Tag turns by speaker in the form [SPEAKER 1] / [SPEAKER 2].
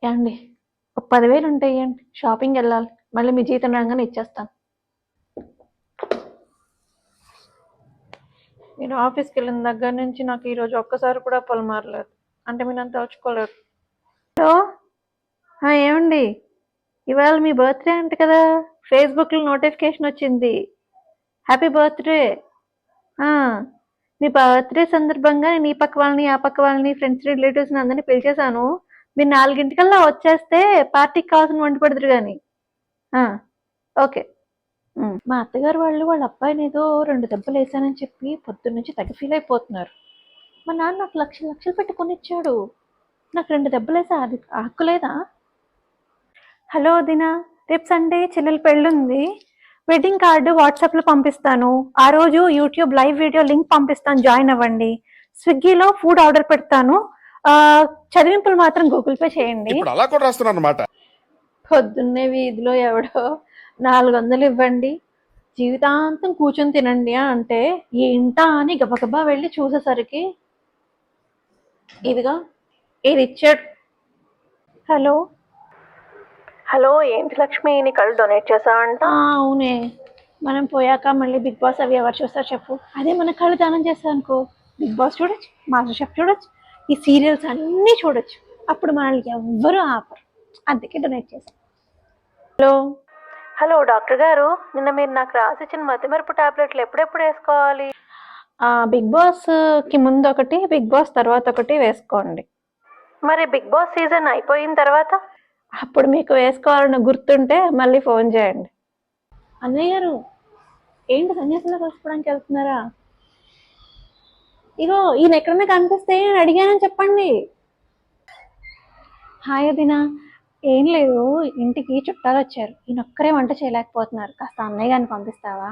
[SPEAKER 1] ఏవండి ఒక 10,000 ఉంటే ఇయ్యండి. షాపింగ్‌కి వెళ్ళాలి. మళ్ళీ మీ జీతం రాగానే ఇచ్చేస్తాను. మీరు ఆఫీస్‌కి వెళ్ళిన దగ్గర నుంచి నాకు ఈరోజు ఒక్కసారి కూడా పొలమారలేదు. అంటే మీరు నన్ను తలుచుకోలేరు. హలో ఏమండి, ఇవాళ మీ బర్త్డే అంట కదా, ఫేస్బుక్లో నోటిఫికేషన్ వచ్చింది. Happy birthday. మీ బర్త్డే సందర్భంగా నేను ఈ పక్క వాళ్ళని ఆ పక్క వాళ్ళని ఫ్రెండ్స్ రిలేటివ్స్ని అందరినీ పిలిచేశాను. మీరు 4 వచ్చేస్తే పార్టీకి కావాల్సిన వండి పెడతారు కానీ. ఓకే. మా అత్తగారు వాళ్ళ అబ్బాయిని ఏదో 2 దెబ్బలు వేసానని చెప్పి పొద్దున్నుంచి తెగ ఫీల్ అయిపోతున్నారు. మా నాన్న నాకు లక్షలు లక్షలు పెట్టి కొనిచ్చాడు, నాకు 2 దెబ్బలేసా అది హక్కులేదా? హలో వదినా, రేపు సండే చెల్లెల పెళ్ళుంది. వెడ్డింగ్ కార్డు వాట్సాప్లో పంపిస్తాను. ఆ రోజు యూట్యూబ్ లైవ్ వీడియో లింక్ పంపిస్తాను, జాయిన్ అవ్వండి. స్విగ్గీలో ఫుడ్ ఆర్డర్ పెడతాను. చదివింపులు మాత్రం గూగుల్ పే చేయండి.
[SPEAKER 2] ఇప్పుడు అలా కూడా రాస్తున్నాను అన్నమాట.
[SPEAKER 1] పొద్దున్నే వీధిలో ఎవడో 400 ఇవ్వండి, జీవితాంతం కూర్చొని తినండి అంటే ఏంటా అని గబగబా వెళ్ళి చూసేసరికి ఇదిగా ఇది ఇచ్చాడు. హలో హలో, ఏంటి లక్ష్మి, నీ కళ్ళు డొనేట్ చేసావంట? అవునే, మనం పోయాక మళ్ళీ బిగ్ బాస్ అవి ఎవరు చూస్తారు చెప్పు. అదే మన కళ్ళు దానం చేస్తా అనుకో, బిగ్ బాస్ చూడొచ్చు, మాస్టర్ షెఫ్ చూడొచ్చు, ఈ సీరియల్స్ అన్నీ చూడొచ్చు. అప్పుడు మనల్ని ఎవ్వరూ ఆపరు. అందుకే డొనేట్ చేశాను. హలో హలో డాక్టర్ గారు, నిన్న మీరు నాకు రాసిచ్చిన మతిమరుపు టాబ్లెట్లు ఎప్పుడెప్పుడు వేసుకోవాలి? బిగ్ బాస్కి ముందు ఒకటి, బిగ్ బాస్ తర్వాత ఒకటి వేసుకోండి. మరి బిగ్ బాస్ సీజన్ అయిపోయిన తర్వాత? అప్పుడు మీకు వేసుకోవాలని గుర్తుంటే మళ్ళీ ఫోన్ చేయండి. అన్నయ్య గారు, ఏంటి సన్యాసంలో కలుసుకోవడానికి వెళ్తున్నారా? ఇగో ఈయన ఎక్కడన్నా కనిపిస్తే అడిగానని చెప్పండి. హాయ్ వదినా. ఏం లేదు, ఇంటికి చుట్టాలు వచ్చారు, ఈయన ఒక్కరే వంట చేయలేకపోతున్నారు, కాస్త అన్నయ్య గారిని పంపిస్తావా?